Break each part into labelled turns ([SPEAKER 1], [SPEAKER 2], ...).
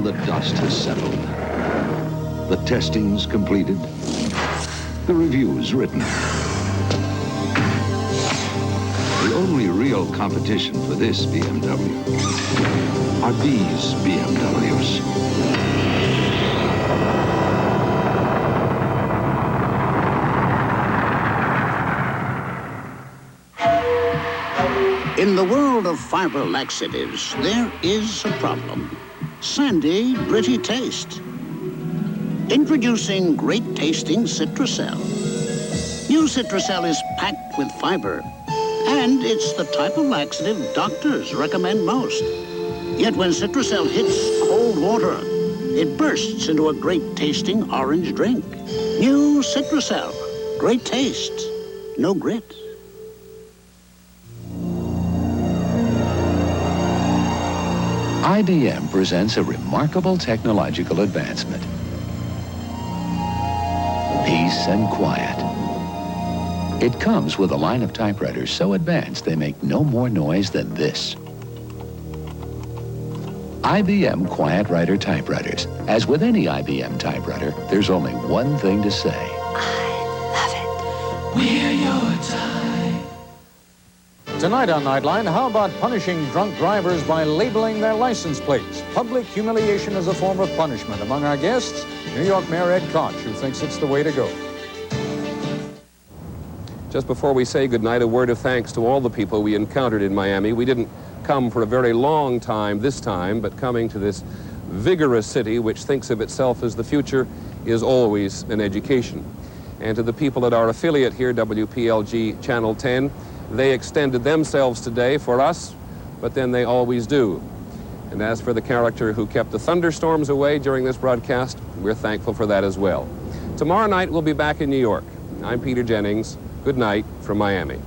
[SPEAKER 1] the dust has settled. The testing's completed. The review's written. The only real competition for this BMW are these BMWs.
[SPEAKER 2] In the world of fiber laxatives, there is a problem. Sandy, gritty taste. Introducing great-tasting Citracel. New Citracel is packed with fiber, and it's the type of laxative doctors recommend most. Yet when Citracel hits cold water, it bursts into a great-tasting orange drink. New Citracel. Great taste, no grit.
[SPEAKER 3] IBM presents a remarkable technological advancement. Peace and quiet. It comes with a line of typewriters so advanced they make no more noise than this. IBM Quiet Writer typewriters. As with any IBM typewriter, there's only one thing to say.
[SPEAKER 4] I love it. We're your type.
[SPEAKER 5] Tonight on Nightline, how about punishing drunk drivers by labeling their license plates? Public humiliation as a form of punishment. Among our guests, New York Mayor Ed Koch, who thinks it's the way to go.
[SPEAKER 6] Just before we say goodnight, a word of thanks to all the people we encountered in Miami. We didn't come for a very long time this time, but coming to this vigorous city which thinks of itself as the future is always an education. And to the people at our affiliate here, WPLG Channel 10, they extended themselves today for us, but then they always do. And as for the character who kept the thunderstorms away during this broadcast, we're thankful for that as well. Tomorrow night, we'll be back in New York. I'm Peter Jennings. Good night from Miami.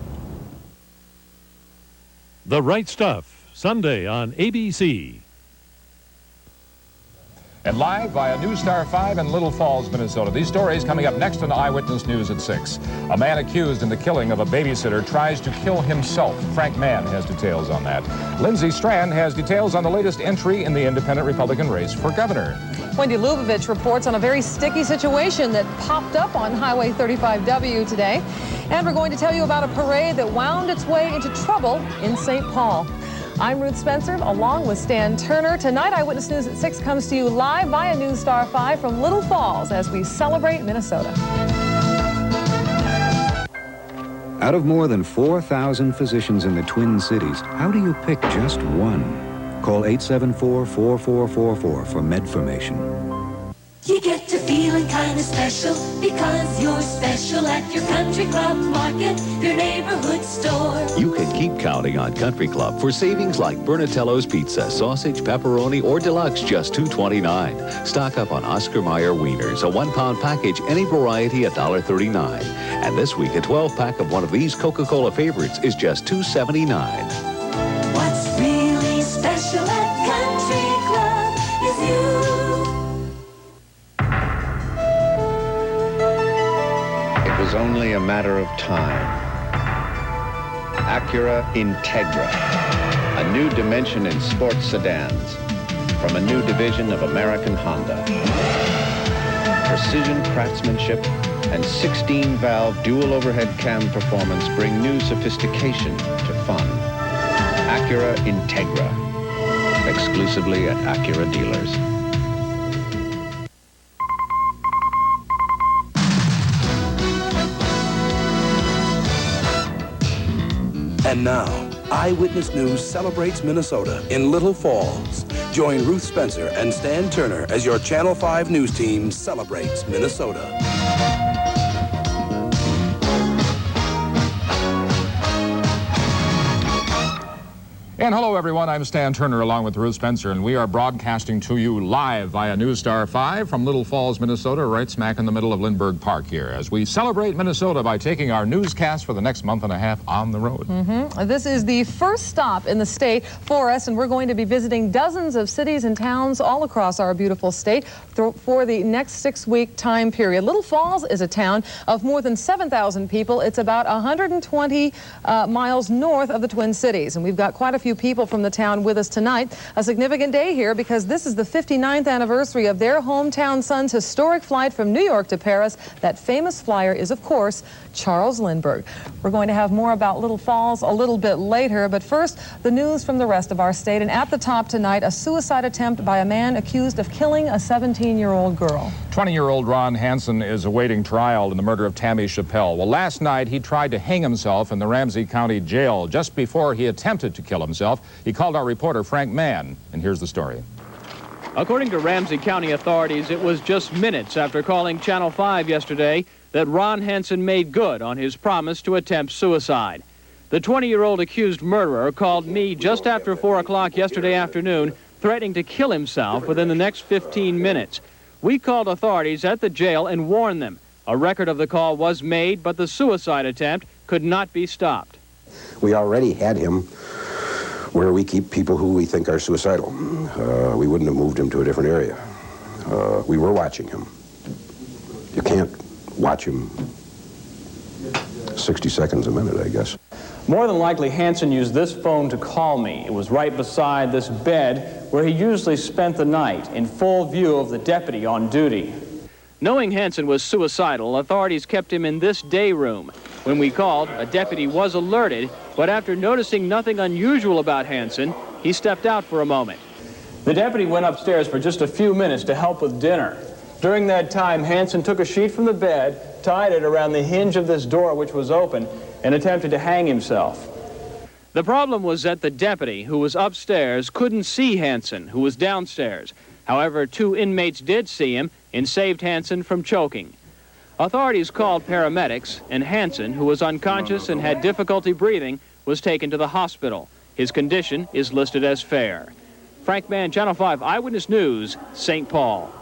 [SPEAKER 7] The Right Stuff, Sunday on ABC.
[SPEAKER 8] And live via News Star 5 in Little Falls, Minnesota. These stories coming up next on Eyewitness News at 6. A man accused in the killing of a babysitter tries to kill himself. Frank Mann has details on that. Lindsay Strand has details on the latest entry in the independent Republican race for governor.
[SPEAKER 9] Wendy Lubavitch reports on a very sticky situation that popped up on Highway 35W today. And we're going to tell you about a parade that wound its way into trouble in St. Paul. I'm Ruth Spencer, along with Stan Turner. Tonight, Eyewitness News at 6 comes to you live via News Star 5 from Little Falls as we celebrate Minnesota.
[SPEAKER 10] Out of more than 4,000 physicians in the Twin Cities, how do you pick just one? Call 874-4444 for Medformation.
[SPEAKER 4] You get to feeling kind of special because you're special at your Country Club Market, your neighborhood store.
[SPEAKER 11] You can keep counting on Country Club for savings like Bernatello's Pizza, sausage, pepperoni, or deluxe, just $2.29. Stock up on Oscar Mayer Wieners, a 1-pound package, any variety, $1.39. And this week, a 12-pack of one of these Coca-Cola favorites is just $2.79.
[SPEAKER 4] What's really special at Country Club is you.
[SPEAKER 12] It was only a matter of time. Acura Integra, a new dimension in sports sedans from a new division of American Honda. Precision craftsmanship and 16-valve dual overhead cam performance bring new sophistication to fun. Acura Integra, exclusively at Acura dealers.
[SPEAKER 13] And now, Eyewitness News celebrates Minnesota in Little Falls. Join Ruth Spencer and Stan Turner as your Channel 5 news team celebrates Minnesota.
[SPEAKER 8] And hello, everyone. I'm Stan Turner along with Ruth Spencer, and we are broadcasting to you live via News Star 5 from Little Falls, Minnesota, right smack in the middle of Lindbergh Park here, as we celebrate Minnesota by taking our newscast for the next month and a half on the road.
[SPEAKER 9] This is the first stop in the state for us, and we're going to be visiting dozens of cities and towns all across our beautiful state for the next 6-week time period. Little Falls is a town of more than 7,000 people. It's about 120 miles north of the Twin Cities, and we've got quite a few few people from the town with us tonight. A significant day here because this is the 59th anniversary of their hometown son's historic flight from New York to Paris. That famous flyer is, of course, Charles Lindbergh. We're going to have more about Little Falls a little bit later, but first, the news from the rest of our state. And at the top tonight, a suicide attempt by a man accused of killing a 17-year-old girl.
[SPEAKER 8] 20-year-old Ron Hansen is awaiting trial in the murder of Tammy Chappelle. Well, last night he tried to hang himself in the Ramsey County Jail. Just before he attempted to kill himself, he called our reporter Frank Mann, and here's the story.
[SPEAKER 14] According to Ramsey County authorities, it was just minutes after calling Channel 5 yesterday that Ron Hansen made good on his promise to attempt suicide. The 20-year-old accused murderer called me just after 4 o'clock yesterday afternoon, threatening to kill himself within the next 15 minutes. We called authorities at the jail and warned them. A record of the call was made, but the suicide attempt could not be stopped.
[SPEAKER 15] We already had him where we keep people who we think are suicidal. We wouldn't have moved him to a different area. We were watching him. You can't watch him 60 seconds a minute, I guess.
[SPEAKER 14] More than likely, Hansen used this phone to call me. It was right beside this bed where he usually spent the night, in full view of the deputy on duty. Knowing Hansen was suicidal, authorities kept him in this day room. When we called, a deputy was alerted, but after noticing nothing unusual about Hansen, he stepped out for a moment. The deputy went upstairs for just a few minutes to help with dinner. During that time, Hansen took a sheet from the bed, tied it around the hinge of this door, which was open, and attempted to hang himself. The problem was that the deputy, who was upstairs, couldn't see Hansen, who was downstairs. However, 2 inmates did see him and saved Hansen from choking. Authorities called paramedics, and Hansen, who was unconscious and had difficulty breathing, was taken to the hospital. His condition is listed as fair. Frank Mann, Channel 5 Eyewitness News, St. Paul.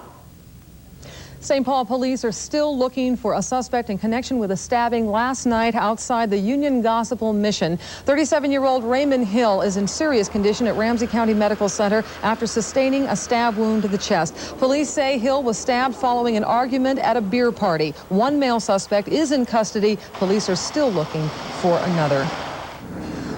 [SPEAKER 9] St. Paul police are still looking for a suspect in connection with a stabbing last night outside the Union Gospel Mission. 37-year-old Raymond Hill is in serious condition at Ramsey County Medical Center after sustaining a stab wound to the chest. Police say Hill was stabbed following an argument at a beer party. 1 male suspect is in custody. Police are still looking for another.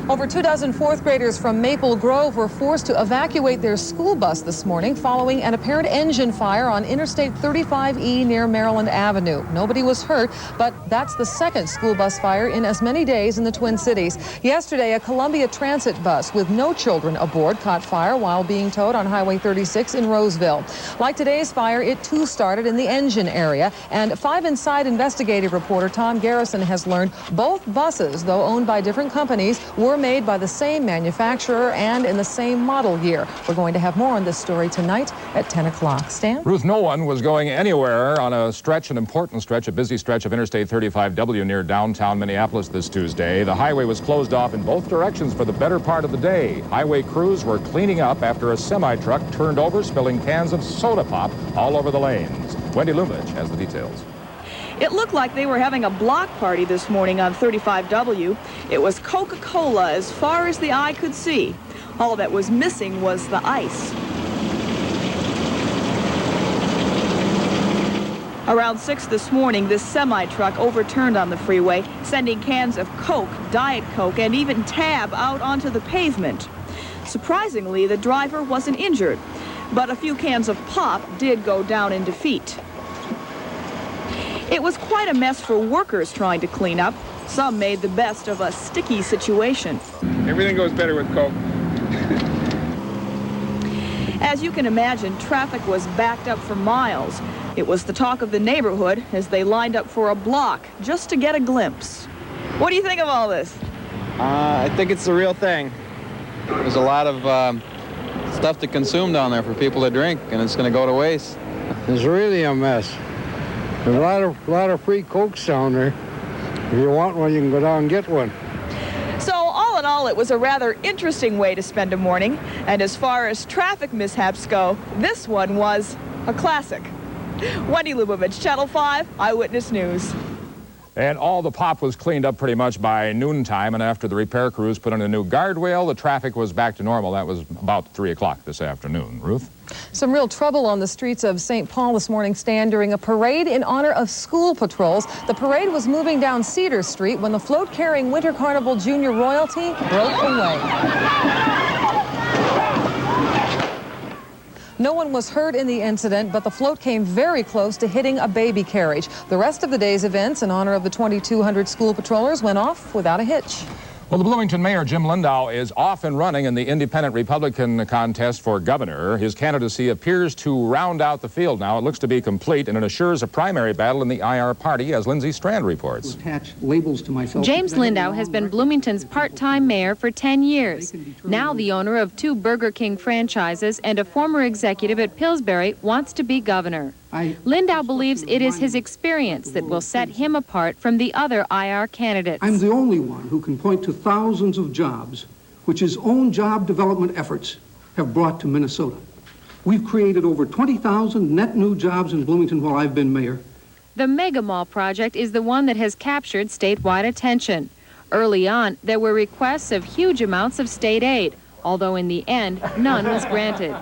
[SPEAKER 9] Over 24 fourth graders from Maple Grove were forced to evacuate their school bus this morning following an apparent engine fire on Interstate 35E near Maryland Avenue. Nobody was hurt, but that's the second school bus fire in as many days in the Twin Cities. Yesterday, a Columbia Transit bus with no children aboard caught fire while being towed on Highway 36 in Roseville. Like today's fire, it too started in the engine area, and 5 Inside investigative reporter Tom Garrison has learned both buses, though owned by different companies, were made by the same manufacturer and in the same model year. We're going to have more on this story tonight at 10 o'clock. Stan?
[SPEAKER 8] Ruth, no one was going anywhere on a stretch, an important stretch, a busy stretch of Interstate 35W near downtown Minneapolis this Tuesday. The highway was closed off in both directions for the better part of the day. Highway crews were cleaning up after a semi-truck turned over, spilling cans of soda pop all over the lanes. Wendy Lubitsch has the details.
[SPEAKER 16] It looked like they were having a block party this morning on 35W. It was Coca-Cola as far as the eye could see. All that was missing was the ice. Around 6 this morning, this semi-truck overturned on the freeway, sending cans of Coke, Diet Coke, and even Tab out onto the pavement. Surprisingly, the driver wasn't injured, but a few cans of pop did go down in defeat. It was quite a mess for workers trying to clean up. Some made the best of a sticky situation.
[SPEAKER 17] Everything goes better with Coke.
[SPEAKER 16] As you can imagine, traffic was backed up for miles. It was the talk of the neighborhood as they lined up for a block just to get a glimpse. What do you think of all this?
[SPEAKER 17] I think it's the real thing. There's a lot of stuff to consume down there for people to drink, and it's going to go to waste.
[SPEAKER 18] It's really a mess. There's a lot of free Cokes down there. If you want one, you can go down and get one.
[SPEAKER 16] So all in all, it was a rather interesting way to spend a morning. And as far as traffic mishaps go, this one was a classic. Wendy Lubitsch, Channel 5 Eyewitness News.
[SPEAKER 8] And all the pop was cleaned up pretty much by noontime, and after the repair crews put in a new guardrail, the traffic was back to normal. That was about 3 o'clock this afternoon. Ruth?
[SPEAKER 9] Some real trouble on the streets of St. Paul this morning, Stan, during a parade in honor of school patrols. The parade was moving down Cedar Street when the float-carrying Winter Carnival Junior royalty broke away. No one was hurt in the incident, but the float came very close to hitting a baby carriage. The rest of the day's events in honor of the 2,200 school patrollers went off without a hitch.
[SPEAKER 8] Well, the Bloomington Mayor, Jim Lindau, is off and running in the independent Republican contest for governor. His candidacy appears to round out the field now. It looks to be complete, and it assures a primary battle in the IR party, as Lindsay Strand reports.
[SPEAKER 19] Attach labels to myself.
[SPEAKER 20] James Lindau has been Bloomington's part-time mayor for 10 years. Now the owner of 2 Burger King franchises and a former executive at Pillsbury wants to be governor. Lindau believes it is his experience that will set him apart from the other IR candidates.
[SPEAKER 19] I'm the only one who can point to thousands of jobs which his own job development efforts have brought to Minnesota. We've created over 20,000 net new jobs in Bloomington while I've been mayor.
[SPEAKER 20] The Mega Mall project is the one that has captured statewide attention. Early on, there were requests of huge amounts of state aid, although in the end, none was granted.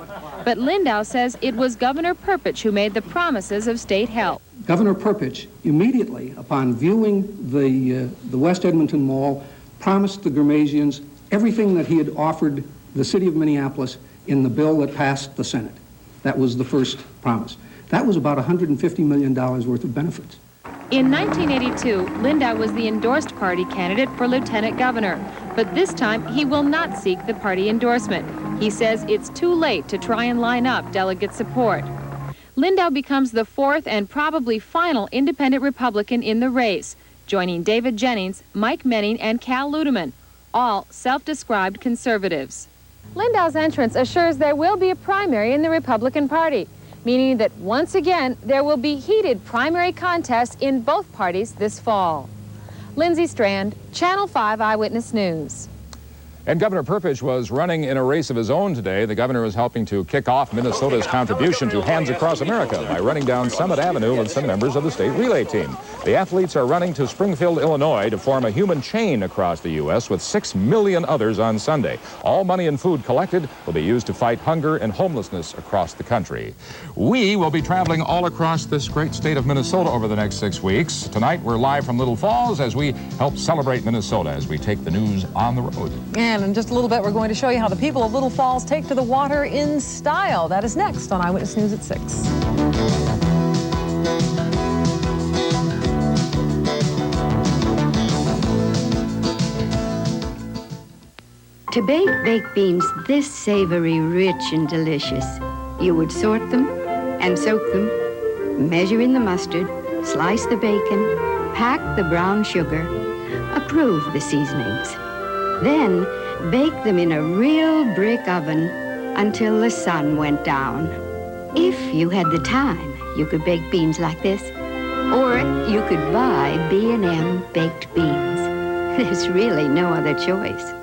[SPEAKER 20] But Lindau says it was Governor Perpich who made the promises of state help.
[SPEAKER 19] Governor Perpich, immediately upon viewing the West Edmonton Mall, promised the Gurmasians everything that he had offered the city of Minneapolis in the bill that passed the Senate. That was the first promise. That was about $150 million worth of benefits.
[SPEAKER 20] In 1982, Lindau was the endorsed party candidate for lieutenant governor, but this time he will not seek the party endorsement. He says it's too late to try and line up delegate support. Lindau becomes the 4th and probably final independent Republican in the race, joining David Jennings, Mike Menning, and Cal Ludeman, all self-described conservatives. Lindau's entrance assures there will be a primary in the Republican Party, meaning that once again there will be heated primary contests in both parties this fall. Lindsay Strand, Channel 5 Eyewitness News.
[SPEAKER 8] And Governor Perpich was running in a race of his own today. The governor is helping to kick off Minnesota's contribution to Hands Across America by running down Summit Avenue with some members of the state relay team. The athletes are running to Springfield, Illinois to form a human chain across the U.S. with 6 million others on Sunday. All money and food collected will be used to fight hunger and homelessness across the country. We will be traveling all across this great state of Minnesota over the next 6 weeks. Tonight, we're live from Little Falls as we help celebrate Minnesota as we take the news on the road.
[SPEAKER 9] And in just a little bit, we're going to show you how the people of Little Falls take to the water in style. That is next on Eyewitness News at 6.
[SPEAKER 21] To bake baked beans this savory, rich, and delicious, you would sort them and soak them, measure in the mustard, slice the bacon, pack the brown sugar, approve the seasonings. Then bake them in a real brick oven until the sun went down. If you had the time, you could bake beans like this, or you could buy B&M baked beans. There's really no other choice.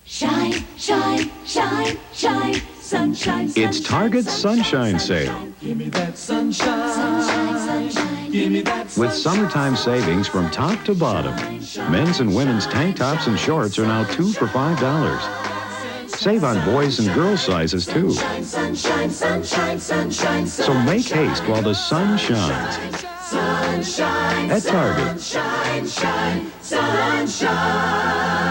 [SPEAKER 4] Shine, shine, shine, shine, sunshine, sunshine.
[SPEAKER 22] It's Target's Sunshine Sale.
[SPEAKER 4] Give me that sunshine, sunshine, sunshine. Give me that sunshine.
[SPEAKER 22] With summertime savings from top to bottom. Men's and women's tank tops and shorts are now 2 for $5. Save on boys and girls sizes too.
[SPEAKER 4] Sunshine, sunshine, sunshine,
[SPEAKER 22] So make haste while the sun shines.
[SPEAKER 4] sunshine,
[SPEAKER 22] At Target.
[SPEAKER 4] sunshine, shine, sunshine.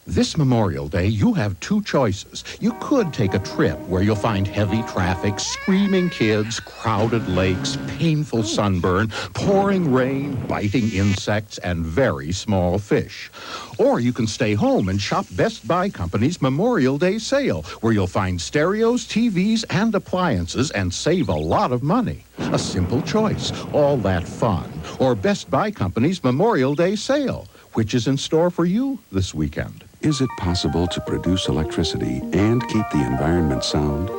[SPEAKER 23] This Memorial Day, you have 2 choices. You could take a trip where you'll find heavy traffic, screaming kids, crowded lakes, painful sunburn, pouring rain, biting insects, and very small fish. Or you can stay home and shop Best Buy Company's Memorial Day sale, where you'll find stereos, TVs, and appliances and save a lot of money. A simple choice, all that fun. Or Best Buy Company's Memorial Day sale, which is in store for you this weekend.
[SPEAKER 24] Is it possible to produce electricity and keep the environment sound?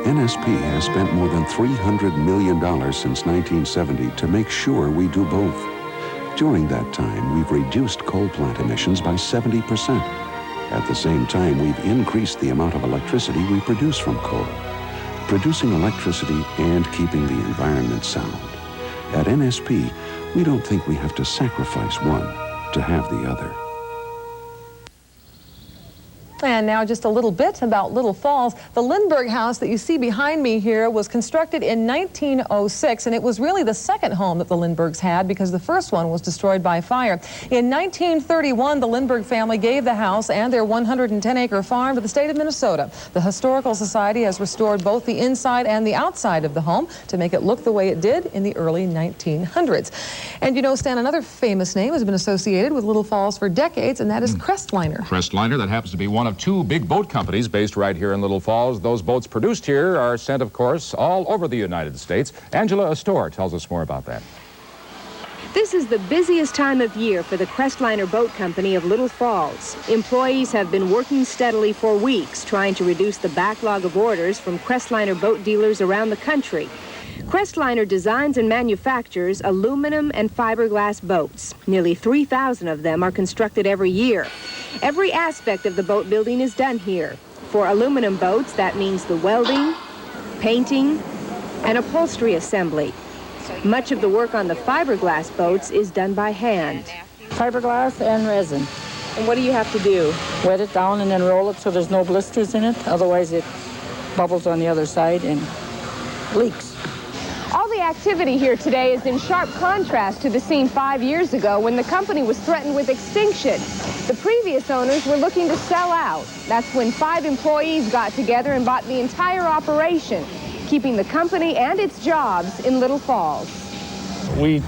[SPEAKER 24] NSP has spent more than $300 million since 1970 to make sure we do both. During that time, we've reduced coal plant emissions by 70%. At the same time, we've increased the amount of electricity we produce from coal. Producing electricity and keeping the environment sound. At NSP, We don't think we have to sacrifice one to have the other.
[SPEAKER 9] And now just a little bit about Little Falls. The Lindbergh house that you see behind me here was constructed in 1906, and it was really the second home that the Lindberghs had because the first one was destroyed by fire. In 1931, the Lindbergh family gave the house and their 110-acre farm to the state of Minnesota. The Historical Society has restored both the inside and the outside of the home to make it look the way it did in the early 1900s. And you know, Stan, another famous name has been associated with Little Falls for decades, and that is Crestliner.
[SPEAKER 8] Crestliner, that happens to be one of two big boat companies based right here in Little Falls. Those boats produced here are sent, of course, all over the United States. Angela Astor tells us more about that.
[SPEAKER 1] This is the busiest time of year for the Crestliner Boat Company of Little Falls. Employees have been working steadily for weeks trying to reduce the backlog of orders from Crestliner boat dealers around the country. Crestliner designs and manufactures aluminum and fiberglass boats. Nearly 3,000 of them are constructed every year. Every aspect of the boat building is done here. For aluminum boats, that means the welding, painting, and upholstery assembly. Much of the work on the fiberglass boats is done by hand.
[SPEAKER 2] Fiberglass and resin.
[SPEAKER 1] And what do you have to do?
[SPEAKER 2] Wet it down and then roll it so there's no blisters in it. Otherwise it bubbles on the other side and leaks.
[SPEAKER 3] All the activity here today is in sharp contrast to the scene 5 years ago when the company was threatened with extinction. The previous owners were looking to sell out. That's when 5 employees got together and bought the entire operation, keeping the company and its jobs in Little Falls.
[SPEAKER 5] We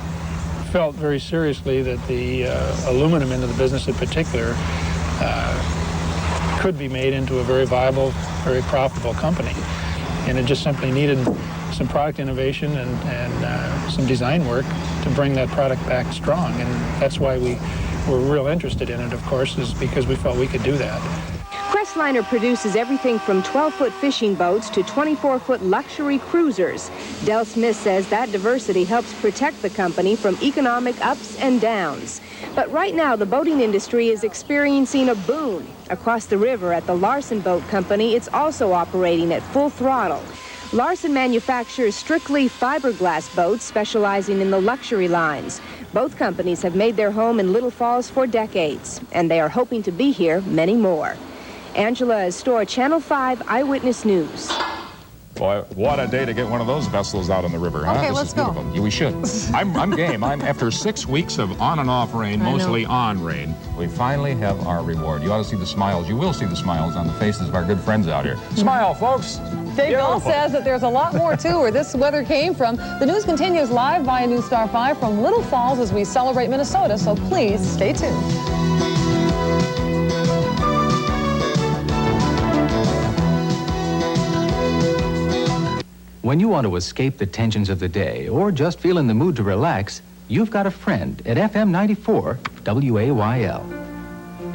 [SPEAKER 5] felt very seriously that the aluminum end of the business in particular could be made into a very viable, very profitable company. And it just simply needed some product innovation and some design work to bring that product back strong. And that's why we were real interested in it, of course, is because we felt we could do that.
[SPEAKER 1] Crestliner produces everything from 12-foot fishing boats to 24-foot luxury cruisers. Del Smith says that diversity helps protect the company from economic ups and downs. But right now, the boating industry is experiencing a boom. Across the river at the Larson Boat Company, it's also operating at full throttle. Larson manufactures strictly fiberglass boats specializing in the luxury lines. Both companies have made their home in Little Falls for decades, and they are hoping to be here many more. Angela Astor, Channel 5 Eyewitness News.
[SPEAKER 8] Boy, what a day to get one of those vessels out on the river, huh?
[SPEAKER 9] Okay,
[SPEAKER 8] This
[SPEAKER 9] let's
[SPEAKER 8] is beautiful. We should. I'm game. After 6 weeks of on and off rain, mostly on rain, we finally have our reward. You ought to see the smiles. You will see the smiles on the faces of our good friends out here. Smile, folks.
[SPEAKER 9] Dave Gall says that there's a lot more to where this weather came from. The news continues live via News Star 5 from Little Falls as we celebrate Minnesota, so please stay tuned.
[SPEAKER 25] When you want to escape the tensions of the day or just feel in the mood to relax, you've got a friend at FM 94 WAYL.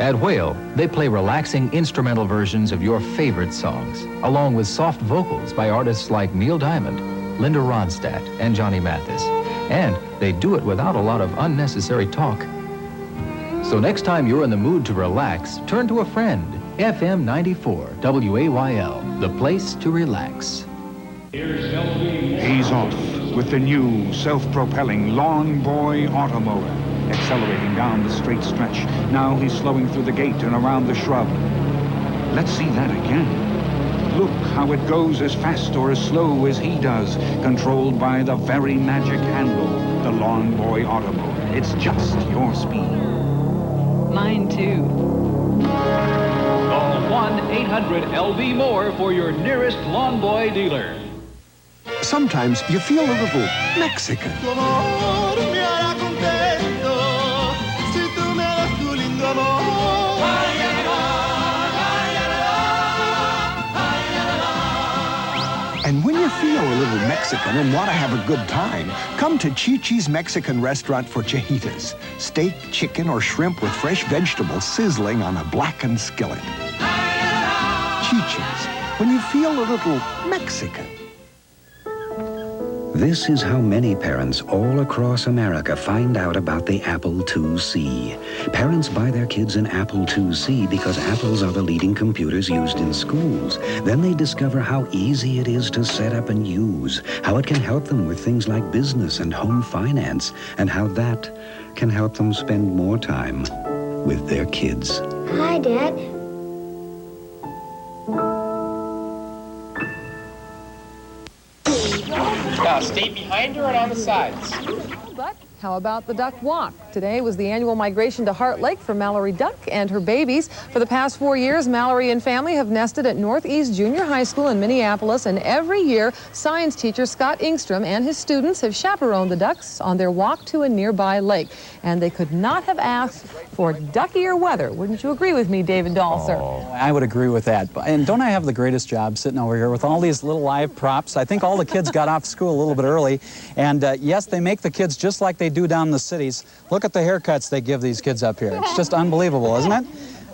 [SPEAKER 25] At Whale, they play relaxing instrumental versions of your favorite songs, along with soft vocals by artists like Neil Diamond, Linda Ronstadt, and Johnny Mathis. And they do it without a lot of unnecessary talk. So next time you're in the mood to relax, turn to a friend. FM 94 WAYL, the place to relax.
[SPEAKER 26] He's off with the new self-propelling Lawn Boy Automower, accelerating down the straight stretch. Now he's slowing through the gate and around the shrub. Let's see that again. Look how it goes as fast or as slow as he does, controlled by the very magic handle, the Lawn Boy Automower. It's just your speed.
[SPEAKER 27] Mine too. Call 1-800-LB-MORE for your nearest Lawn Boy dealer.
[SPEAKER 28] Sometimes you feel a little Mexican. And when you feel a little Mexican and want to have a good time, come to Chi-Chi's Mexican Restaurant for fajitas. Steak, chicken, or shrimp with fresh vegetables sizzling on a blackened skillet. Chi-Chi's, when you feel a little Mexican.
[SPEAKER 6] This is how many parents all across America find out about the Apple IIc. Parents buy their kids an Apple IIc because Apples are the leading computers used in schools. Then they discover how easy it is to set up and use, how it can help them with things like business and home finance, and how that can help them spend more time with their kids.
[SPEAKER 7] Hi, Dad.
[SPEAKER 10] Now, stay behind her and on the sides.
[SPEAKER 9] But how about the duck walk? Today was the annual migration to Heart Lake for Mallory Duck and her babies. For the past 4 years, Mallory and family have nested at Northeast Junior High School in Minneapolis, and every year, science teacher Scott Ingstrom and his students have chaperoned the ducks on their walk to a nearby lake. And they could not have asked for duckier weather. Wouldn't you agree with me, David Dalser?
[SPEAKER 11] I would agree with that. And don't I have the greatest job sitting over here with all these little live props? I think all the kids got off school a little bit early. And yes, they make the kids just like they do down in the cities. Look at the haircuts they give these kids up here. It's just unbelievable, isn't it?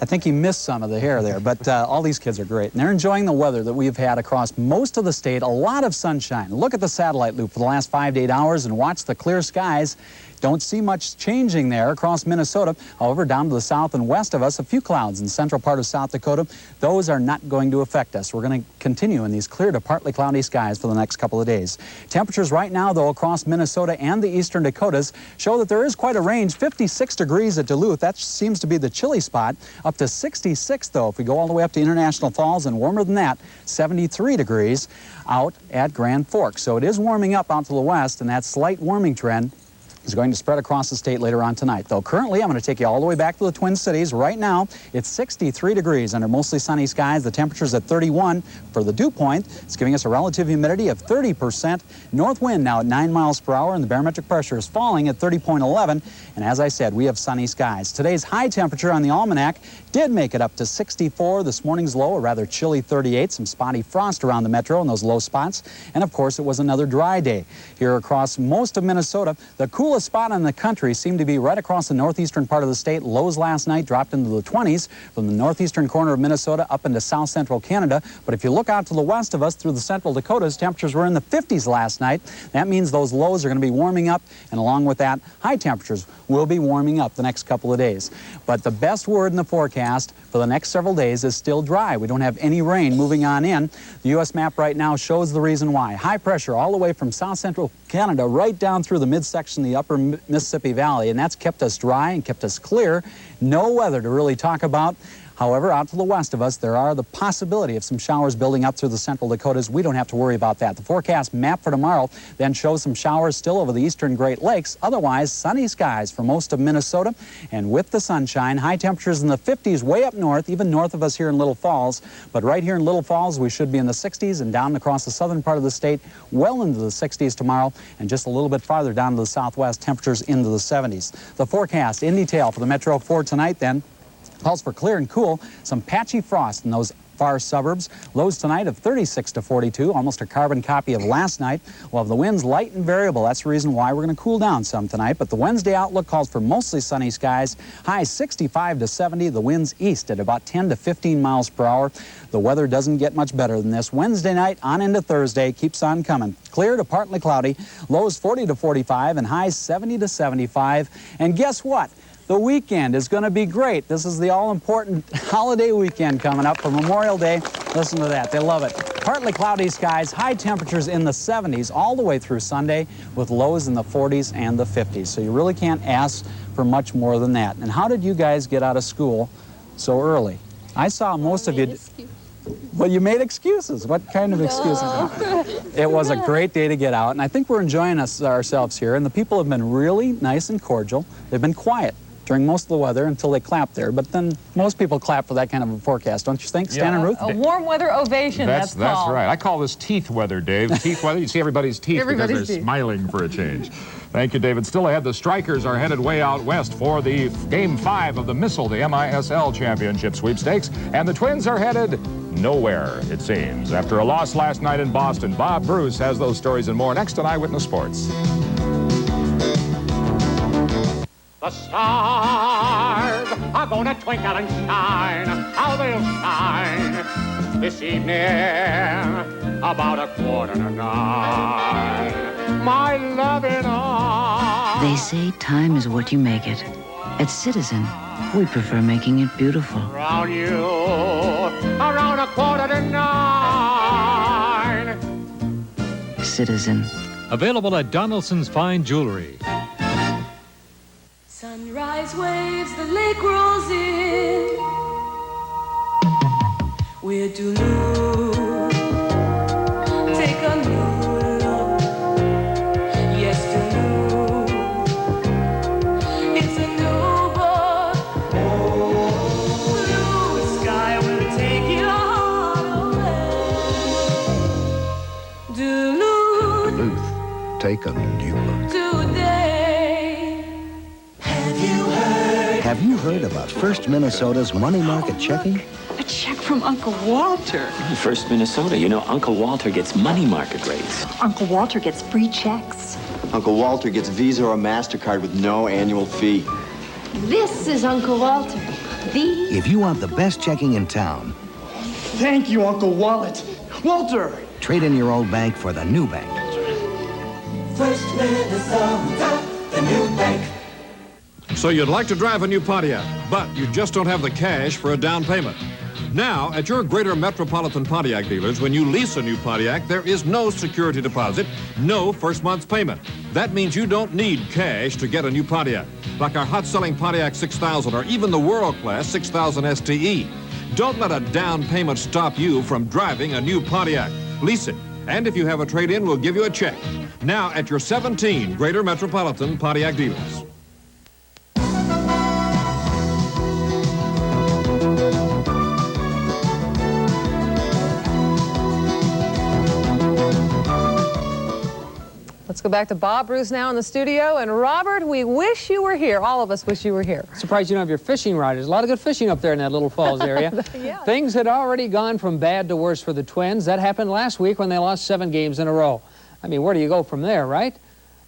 [SPEAKER 11] I think he missed some of the hair there, but all these kids are great. And they're enjoying the weather that we've had across most of the state. A lot of sunshine. Look at the satellite loop for the last 5 to 8 hours and watch the clear skies. Don't see much changing there across Minnesota. However, down to the south and west of us, a few clouds in the central part of South Dakota. Those are not going to affect us. We're going to continue in these clear to partly cloudy skies for the next couple of days. Temperatures right now, though, across Minnesota and the eastern Dakotas show that there is quite a range. 56 degrees at Duluth. That seems to be the chilly spot. Up to 66, though, if we go all the way up to International Falls, and warmer than that, 73 degrees out at Grand Forks. So it is warming up out to the west, and that slight warming trend is going to spread across the state later on tonight. Though currently, I'm going to take you all the way back to the Twin Cities. Right now, it's 63 degrees under mostly sunny skies. The temperature's at 31 for the dew point. It's giving us a relative humidity of 30%. North wind now at 9 miles per hour, and the barometric pressure is falling at 30.11. And as I said, we have sunny skies. Today's high temperature on the almanac did make it up to 64. This morning's low, a rather chilly 38. Some spotty frost around the metro in those low spots. And of course, it was another dry day here across most of Minnesota. The coolest spot in the country seemed to be right across the northeastern part of the state. Lows last night dropped into the 20s from the northeastern corner of Minnesota up into south central Canada. But if you look out to the west of us through the central Dakotas, temperatures were in the 50s last night. That means those lows are going to be warming up, and along with that, high temperatures will be warming up the next couple of days. But the best word in the forecast for the next several days is still dry. We don't have any rain moving on in. The U.S. map right now shows the reason why. High pressure all the way from south central Canada right down through the midsection of the upper Mississippi Valley, and that's kept us dry and kept us clear. No weather to really talk about. However, out to the west of us, there are the possibility of some showers building up through the central Dakotas. We don't have to worry about that. The forecast map for tomorrow then shows some showers still over the eastern Great Lakes. Otherwise, sunny skies for most of Minnesota. And with the sunshine, high temperatures in the 50s way up north, even north of us here in Little Falls. But right here in Little Falls, we should be in the 60s, and down across the southern part of the state, well into the 60s tomorrow. And just a little bit farther down to the southwest, temperatures into the 70s. The forecast in detail for the metro for tonight then calls for clear and cool, some patchy frost in those far suburbs. Lows tonight of 36 to 42, almost a carbon copy of last night. We'll have the winds light and variable. That's the reason why we're going to cool down some tonight. But the Wednesday outlook calls for mostly sunny skies. Highs 65 to 70. The winds east at about 10 to 15 miles per hour. The weather doesn't get much better than this. Wednesday night on into Thursday keeps on coming. Clear to partly cloudy. Lows 40 to 45 and highs 70 to 75. And guess what? The weekend is going to be great. This is the all-important holiday weekend coming up for Memorial Day. Listen to that. They love it. Partly cloudy skies, high temperatures in the 70s all the way through Sunday with lows in the 40s and the 50s. So you really can't ask for much more than that. And how did you guys get out of school so early? I saw most of you... Well, you made excuses. What kind of excuses? It was a great day to get out, and I think we're enjoying ourselves here, and the people have been really nice and cordial. They've been quiet during most of the weather until they clap there, but then most people clap for that kind of a forecast, don't you think, Stan and Ruth?
[SPEAKER 9] A warm weather ovation, that's
[SPEAKER 8] right. I call this teeth weather, Dave. Teeth weather, you see everybody's teeth because they're smiling for a change. Thank you, David. Still ahead, the Strikers are headed way out west for the Game 5 of the Missile, the MISL Championship Sweepstakes, and the Twins are headed nowhere, it seems. After a loss last night in Boston, Bob Bruce has those stories and more next on Eyewitness Sports.
[SPEAKER 12] The stars are gonna twinkle and shine. How they'll shine this evening about 8:45. my loving arms.
[SPEAKER 7] They say time is what you make it. At Citizen, we prefer making it beautiful.
[SPEAKER 12] Around you, around 8:45.
[SPEAKER 7] Citizen.
[SPEAKER 13] Available at Donaldson's Fine Jewelry.
[SPEAKER 4] Sunrise waves, the lake rolls in. We're Duluth. Take a new look. Yes, Duluth. It's a new book. Blue sky will take your heart away. Duluth.
[SPEAKER 22] Duluth, take a new look.
[SPEAKER 4] Today.
[SPEAKER 14] Have you heard about First Minnesota's money market checking?
[SPEAKER 15] A check from Uncle Walter.
[SPEAKER 16] First Minnesota, you know Uncle Walter gets money market rates.
[SPEAKER 15] Uncle Walter gets free checks.
[SPEAKER 17] Uncle Walter gets Visa or MasterCard with no annual fee.
[SPEAKER 21] This is Uncle Walter.
[SPEAKER 14] If you want the best checking in town,
[SPEAKER 17] Thank you, Uncle Wallet. Walter!
[SPEAKER 14] trade in your old bank for the new bank.
[SPEAKER 4] First Minnesota, the new bank.
[SPEAKER 8] So you'd like to drive a new Pontiac, but you just don't have the cash for a down payment. Now, at your greater metropolitan Pontiac dealers, when you lease a new Pontiac, there is no security deposit, no first month's payment. That means you don't need cash to get a new Pontiac, like our hot-selling Pontiac 6000 or even the world-class 6000 STE. Don't let a down payment stop you from driving a new Pontiac. Lease it, and if you have a trade-in, we'll give you a check. Now, at your 17 greater metropolitan Pontiac dealers.
[SPEAKER 9] Let's go back to Bob Bruce now in the studio. And Robert, we wish you were here. All of us wish you were here.
[SPEAKER 18] Surprised you don't have your fishing rod. There's a lot of good fishing up there in that Little Falls area.
[SPEAKER 9] Yeah.
[SPEAKER 18] Things had already gone from bad to worse for the Twins. That happened last week when they lost 7 games in a row. I mean, where do you go from there, right?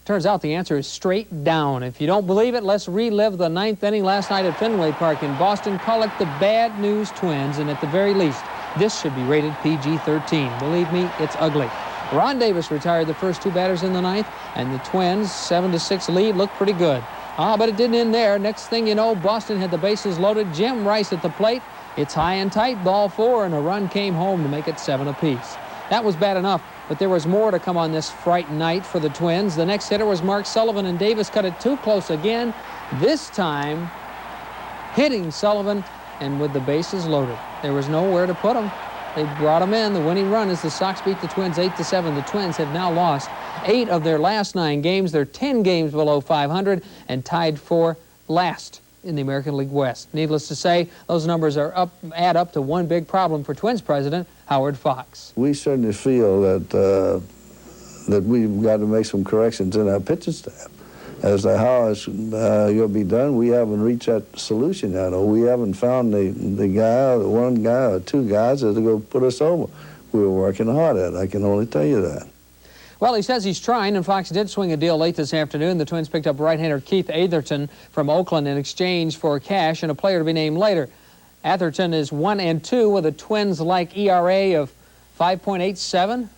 [SPEAKER 18] Turns out the answer is straight down. If you don't believe it, let's relive the 9th inning last night at Fenway Park in Boston. Call it the Bad News Twins, and at the very least, this should be rated PG-13. Believe me, it's ugly. Ron Davis retired the first 2 batters in the 9th, and the Twins' 7-6 lead looked pretty good. But it didn't end there. Next thing you know, Boston had the bases loaded. Jim Rice at the plate. It's high and tight, ball 4, and a run came home to make it 7 apiece. That was bad enough, but there was more to come on this fright night for the Twins. The next hitter was Mark Sullivan, and Davis cut it too close again, this time hitting Sullivan, and with the bases loaded. There was nowhere to put him. They brought him in. The winning run as the Sox beat the Twins 8-7. The Twins have now lost 8 of their last 9 games. They're 10 games below 500 and tied for last in the American League West. Needless to say, those numbers add up to one big problem for Twins president Howard Fox.
[SPEAKER 19] We certainly feel that we've got to make some corrections in our pitching staff. As to how it's going to be done, we haven't reached that solution yet, or we haven't found the guy, or the one guy, or 2 guys that are going to put us over. We're working hard at it, I can only tell you that.
[SPEAKER 18] Well, he says he's trying, and Fox did swing a deal late this afternoon. The Twins picked up right-hander Keith Atherton from Oakland in exchange for cash and a player to be named later. Atherton is 1-2 with a Twins-like ERA of 5.87.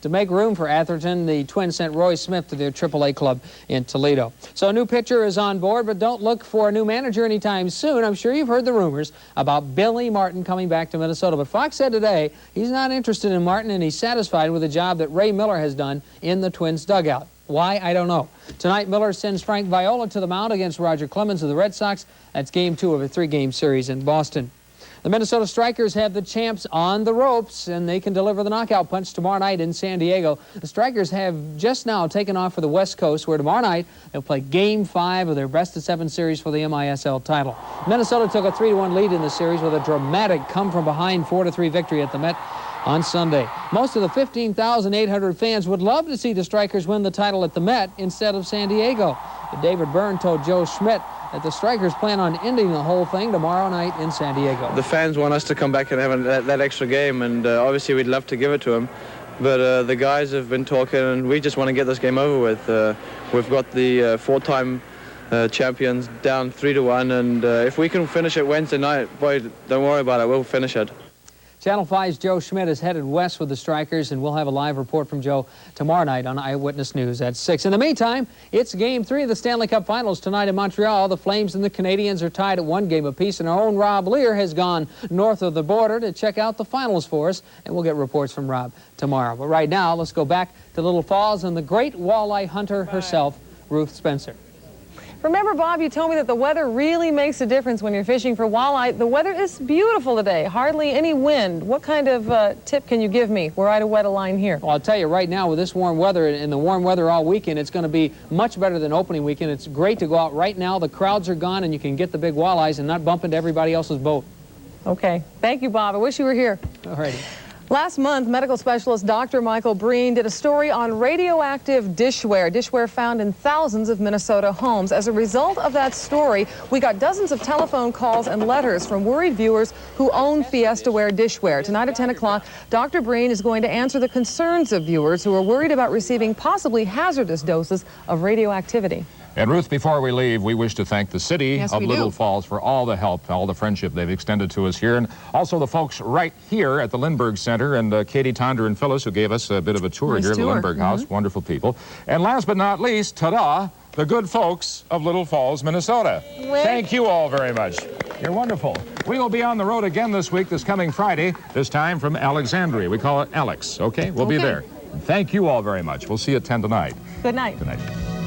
[SPEAKER 18] To make room for Atherton, the Twins sent Roy Smith to their AAA club in Toledo. So a new pitcher is on board, but don't look for a new manager anytime soon. I'm sure you've heard the rumors about Billy Martin coming back to Minnesota. But Fox said today he's not interested in Martin, and he's satisfied with the job that Ray Miller has done in the Twins dugout. Why? I don't know. Tonight, Miller sends Frank Viola to the mound against Roger Clemens of the Red Sox. That's Game 2 of a 3-game series in Boston. The Minnesota Strikers have the champs on the ropes, and they can deliver the knockout punch tomorrow night in San Diego. The Strikers have just now taken off for the West Coast, where tomorrow night they'll play Game 5 of their best-of-7 series for the MISL title. Minnesota took a 3-1 lead in the series with a dramatic come-from-behind 4-3 victory at the Met on Sunday. Most of the 15,800 fans would love to see the Strikers win the title at the Met instead of San Diego. But David Byrne told Joe Schmidt that the Strikers plan on ending the whole thing tomorrow night in San Diego.
[SPEAKER 29] The fans want us to come back and have that extra game, and obviously we'd love to give it to them. But the guys have been talking, and we just want to get this game over with. We've got the 4-time champions down 3-1, and if we can finish it Wednesday night, boy, don't worry about it, we'll finish it.
[SPEAKER 18] Channel 5's Joe Schmidt is headed west with the strikers, and we'll have a live report from Joe tomorrow night on Eyewitness News at 6. In the meantime, it's Game 3 of the Stanley Cup Finals tonight in Montreal. The Flames and the Canadiens are tied at 1 game apiece, and our own Rob Lear has gone north of the border to check out the finals for us, and we'll get reports from Rob tomorrow. But right now, let's go back to Little Falls and the great walleye hunter herself, Ruth Spencer.
[SPEAKER 9] Remember, Bob, you told me that the weather really makes a difference when you're fishing for walleye. The weather is beautiful today, hardly any wind. What kind of tip can you give me were I to wet a line here?
[SPEAKER 18] Well, I'll tell you right now, with this warm weather and the warm weather all weekend, it's going to be much better than opening weekend. It's great to go out right now. The crowds are gone, and you can get the big walleyes and not bump into everybody else's boat.
[SPEAKER 9] Okay. Thank you, Bob. I wish you were here.
[SPEAKER 18] All righty.
[SPEAKER 9] Last month, medical specialist Dr. Michael Breen did a story on radioactive dishware found in thousands of Minnesota homes. As a result of that story, we got dozens of telephone calls and letters from worried viewers who own Fiestaware dishware. Tonight at 10 o'clock, Dr. Breen is going to answer the concerns of viewers who are worried about receiving possibly hazardous doses of radioactivity.
[SPEAKER 8] And Ruth, before we leave, we wish to thank the city of Little Falls for all the help, all the friendship they've extended to us here, and also the folks right here at the Lindbergh Center, and Katie Tonder and Phyllis, who gave us a bit of a tour here at the Lindbergh House. Wonderful people. And last but not least, ta-da, the good folks of Little Falls, Minnesota. Thank you all very much. You're wonderful. We will be on the road again this week, this coming Friday, this time from Alexandria. We call it Alex, okay? We'll be there. Thank you all very much. We'll see you at 10 tonight.
[SPEAKER 9] Good night.
[SPEAKER 8] Good night.